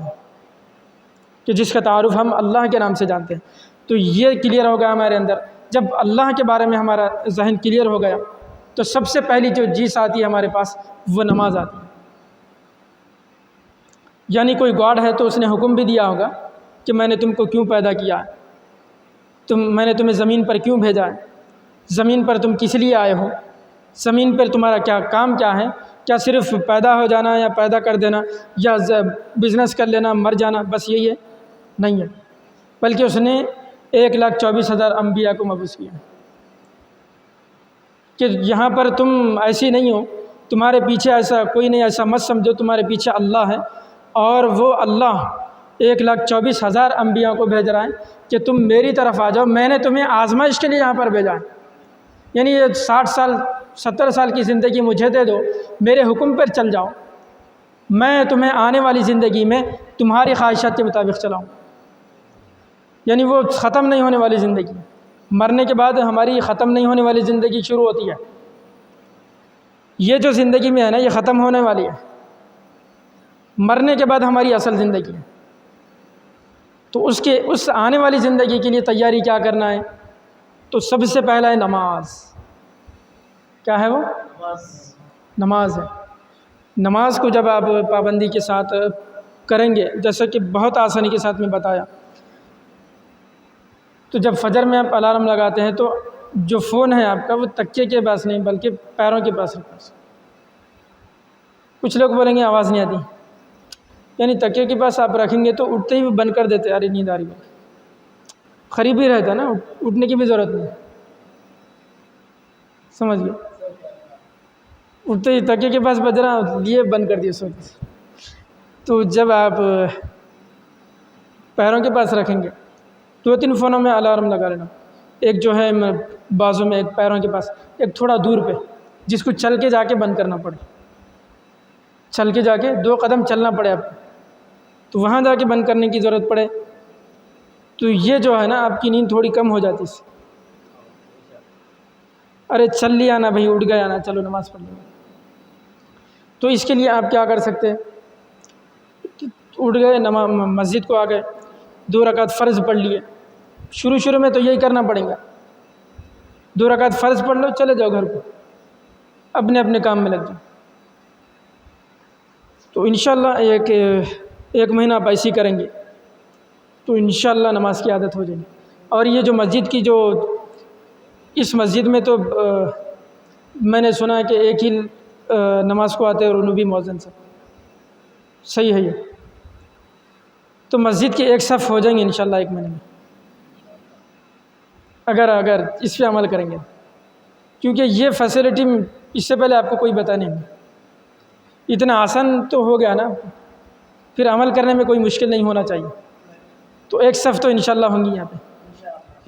کہ جس کا تعارف ہم اللہ کے نام سے جانتے ہیں. تو یہ کلیئر ہو گیا ہمارے اندر. جب اللہ کے بارے میں ہمارا ذہن کلیئر ہو گیا تو سب سے پہلی جو چیز آتی ہے ہمارے پاس وہ نماز آتی ہے. یعنی کوئی گاڈ ہے تو اس نے حکم بھی دیا ہوگا کہ میں نے تم کو کیوں پیدا کیا ہے، میں نے تمہیں زمین پر کیوں بھیجا ہے، زمین پر تم کس لیے آئے ہو، زمین پر تمہارا کیا کام کیا ہے. کیا صرف پیدا ہو جانا یا پیدا کر دینا یا بزنس کر لینا مر جانا، بس یہی ہے؟ نہیں ہے، بلکہ اس نے 1,24,000 انبیاء کو مبعوث کیا کہ یہاں پر تم ایسی نہیں ہو، تمہارے پیچھے ایسا کوئی نہیں، ایسا مت سمجھو، تمہارے پیچھے اللہ ہے. اور وہ اللہ 1,24,000 انبیاء کو بھیج رہا ہے کہ تم میری طرف آ جاؤ، میں نے تمہیں آزمائش کے لیے یہاں پر بھیجا ہے. یعنی یہ 60 سال 70 سال کی زندگی مجھے دے دو، میرے حکم پر چل جاؤ، میں تمہیں آنے والی زندگی میں تمہاری خواہشات کے مطابق چلاؤں. یعنی وہ ختم نہیں ہونے والی زندگی، مرنے کے بعد ہماری ختم نہیں ہونے والی زندگی شروع ہوتی ہے. یہ جو زندگی میں ہے نا یہ ختم ہونے والی ہے، مرنے کے بعد ہماری اصل زندگی ہے. تو اس آنے والی زندگی کے لیے تیاری کیا کرنا ہے؟ تو سب سے پہلا ہے نماز. کیا ہے وہ؟ نماز ہے. نماز کو جب آپ پابندی کے ساتھ کریں گے، جیسا کہ بہت آسانی کے ساتھ میں بتایا، تو جب فجر میں آپ الارم لگاتے ہیں تو جو فون ہے آپ کا وہ تکیے کے پاس نہیں بلکہ پیروں کے پاس رکھنا ہے۔ کچھ لوگ بولیں گے آواز نہیں آتی، یعنی تکیے کے پاس آپ رکھیں گے تو اٹھتے ہی وہ بند کر دیتے، ارے نیند آ رہی ہے، قریب ہی رہتا ہے نا، اٹھنے کی بھی ضرورت نہیں، سمجھ گئے؟ اٹھتے ہی تکیے کے پاس بج رہا لیے بند کر دیے سوچ۔ تو جب آپ پیروں کے پاس رکھیں گے، 2-3 فونوں میں الارم لگا لینا، ایک جو ہے بازو میں، ایک پیروں کے پاس، ایک تھوڑا دور پہ جس کو چل کے جا کے بند کرنا پڑے، چل کے جا کے 2 قدم چلنا پڑے آپ کو، تو وہاں جا کے بند کرنے کی ضرورت پڑے، تو یہ جو ہے نا آپ کی نیند تھوڑی کم ہو جاتی اس سے۔ ارے چل لیا نا بھائی، اٹھ گیا نا، چلو نماز پڑھ لیں۔ تو اس کے لیے آپ کیا کر سکتے ہیں؟ اٹھ گئے، مسجد کو آ گئے، 2 رکعت فرض پڑھ لیے۔ شروع میں تو یہی کرنا پڑے گا، 2 رکعت فرض پڑھ لو، چلے جاؤ گھر کو، اپنے اپنے کام میں لگ جاؤ۔ تو انشاءاللہ ایک مہینہ آپ ایسی کریں گے تو انشاءاللہ نماز کی عادت ہو جائے گی۔ اور یہ جو مسجد کی جو اس مسجد میں تو میں نے سنا ہے کہ ایک ہی نماز کو آتے ہیں، اور انہوں بھی مؤذن سے، صحیح ہے یہ؟ تو مسجد کے ایک صف ہو جائیں گے انشاءاللہ 1 مہینے میں، اگر اس پہ عمل کریں گے، کیونکہ یہ فیسلٹی اس سے پہلے آپ کو کوئی بتا نہیں، اتنا آسان تو ہو گیا نا، پھر عمل کرنے میں کوئی مشکل نہیں ہونا چاہیے۔ تو ایک صف تو انشاءاللہ ہوں گی یہاں پہ،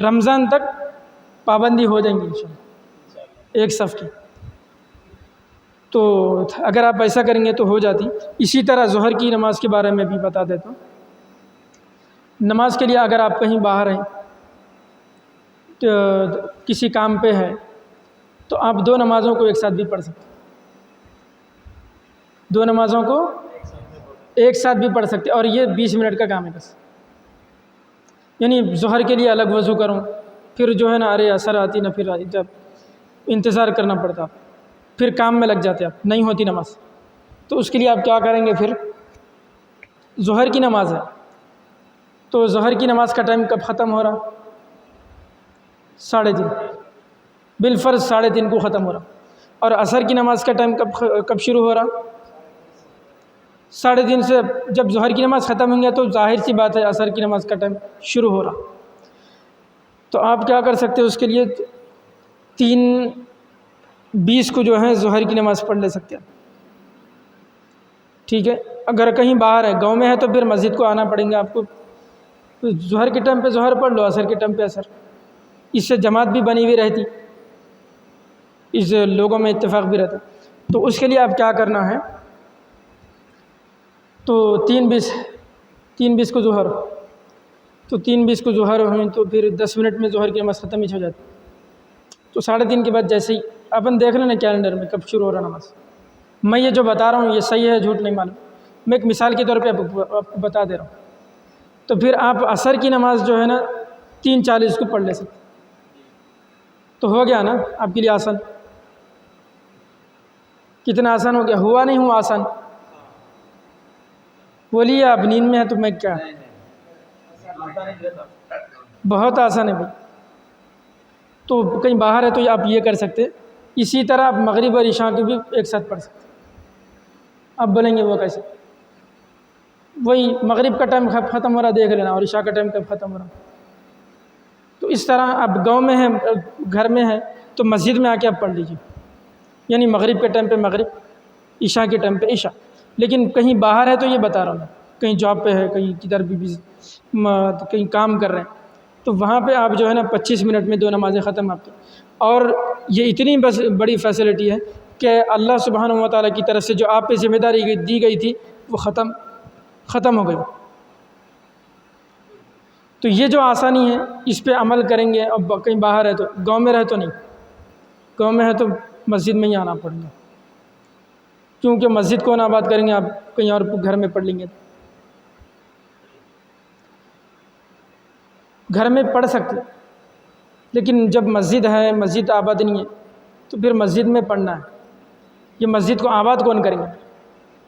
رمضان تک پابندی ہو جائیں گی انشاءاللہ ایک صف کی۔ تو اگر آپ ایسا کریں گے تو ہو جاتی۔ اسی طرح ظہر کی نماز کے بارے میں بھی بتا دیتا ہوں۔ نماز کے لیے اگر آپ کہیں باہر ہیں، تو کسی کام پہ ہے، تو آپ 2 نمازوں کو ایک ساتھ بھی پڑھ سکتے ہیں، 2 نمازوں کو ایک ساتھ بھی پڑھ سکتے، اور یہ 20 منٹ کا کام ہے بس۔ یعنی ظہر کے لیے الگ وضو کروں، پھر جو ہے نا ارے اثر آتی نہ، پھر جب انتظار کرنا پڑتا، پھر کام میں لگ جاتے، آپ نہیں ہوتی نماز۔ تو اس کے لیے آپ کیا کریں گے؟ پھر ظہر کی نماز ہے تو ظہر کی نماز کا ٹائم کب ختم ہو رہا؟ 3:30، بالفرض 3:30 کو ختم ہو رہا۔ اور عصر کی نماز کا ٹائم کب شروع ہو رہا؟ 3:30 سے جب ظہر کی نماز ختم ہوں گے تو ظاہر سی بات ہے عصر کی نماز کا ٹائم شروع ہو رہا۔ تو آپ کیا کر سکتے ہیں اس کے لیے؟ 3:20 کو جو ہے ظہر کی نماز پڑھ لے سکتے ہیں، ٹھیک ہے؟ اگر کہیں باہر ہے، گاؤں میں ہے، تو پھر مسجد کو آنا پڑیں گے آپ کو، تو ظہر کے ٹائم پہ ظہر پڑھ لو، عصر کے ٹائم پہ عصر، اس سے جماعت بھی بنی ہوئی رہتی، اس لوگوں میں اتفاق بھی رہتا۔ تو اس کے لیے آپ کیا کرنا ہے؟ تو 3:20 کو ظہر، تو 3:20 کو ظہر ہوئی تو پھر 10 منٹ میں ظہر کی نماز ختم ہی ہو جاتی۔ تو 3:30 کے بعد جیسے ہی اپن دیکھ لینا کیلنڈر میں کب شروع ہو رہا نماز۔ میں یہ جو بتا رہا ہوں یہ صحیح ہے جھوٹ نہیں معلوم، میں ایک مثال کے طور پہ آپ کو بتا دے رہا ہوں۔ تو پھر آپ عصر کی نماز جو ہے نا 3:40 کو پڑھ لے سکتے، تو ہو گیا نا آپ کے لیے آسان۔ کتنا آسان ہو گیا؟ ہوا نہیں ہوا آسان؟ بولیے آپ نیند میں ہے تو میں کیا، بہت آسان ہے بھائی۔ تو کہیں باہر ہے تو آپ یہ کر سکتے۔ اسی طرح آپ مغرب اور عشاء کی بھی ایک ساتھ پڑھ سکتے۔ آپ بولیں گے وہ کیسے؟ وہی مغرب کا ٹائم ختم ہو رہا دیکھ لینا، اور عشاء کا ٹائم کب ختم ہو رہا۔ تو اس طرح آپ گاؤں میں ہیں، گھر میں ہے، تو مسجد میں آ کے آپ پڑھ لیجیے، یعنی مغرب کے ٹائم پہ مغرب، عشاء کے ٹائم پہ عشاء۔ لیکن کہیں باہر ہے تو یہ بتا رہا ہوں، کہیں جاب پہ ہے، کہیں کدھر بھی کہیں کام کر رہے ہیں، تو وہاں پہ آپ جو ہے نا 25 منٹ میں 2 نمازیں ختم آپ کی۔ اور یہ اتنی بس بڑی فیسلٹی ہے کہ اللہ سبحانہ و تعالیٰ کی طرف سے جو آپ پہ ذمہ داری دی گئی تھی وہ ختم ہو گئی۔ تو یہ جو آسانی ہے اس پہ عمل کریں گے۔ اب کہیں باہر ہے تو، گاؤں میں رہے تو نہیں، گاؤں میں ہے تو مسجد میں ہی آنا پڑے گا، کیونکہ مسجد کون آباد کریں گے؟ آپ کہیں اور گھر میں پڑھ لیں گے، گھر میں پڑھ سکتے، لیکن جب مسجد ہے، مسجد آباد نہیں ہے، تو پھر مسجد میں پڑھنا ہے۔ یہ مسجد کو آباد کون کریں گے؟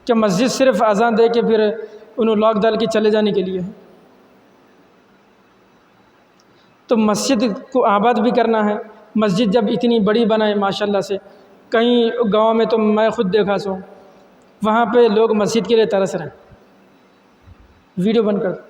کہ مسجد صرف اذان دے کے پھر انہوں لاک ڈال کے چلے جانے کے لیے ہے؟ تو مسجد کو آباد بھی کرنا ہے۔ مسجد جب اتنی بڑی بنائے ماشاءاللہ سے، کئی گاؤں میں تو میں خود دیکھا سو، وہاں پہ لوگ مسجد کے لیے ترس رہے ہیں۔ ویڈیو بند کر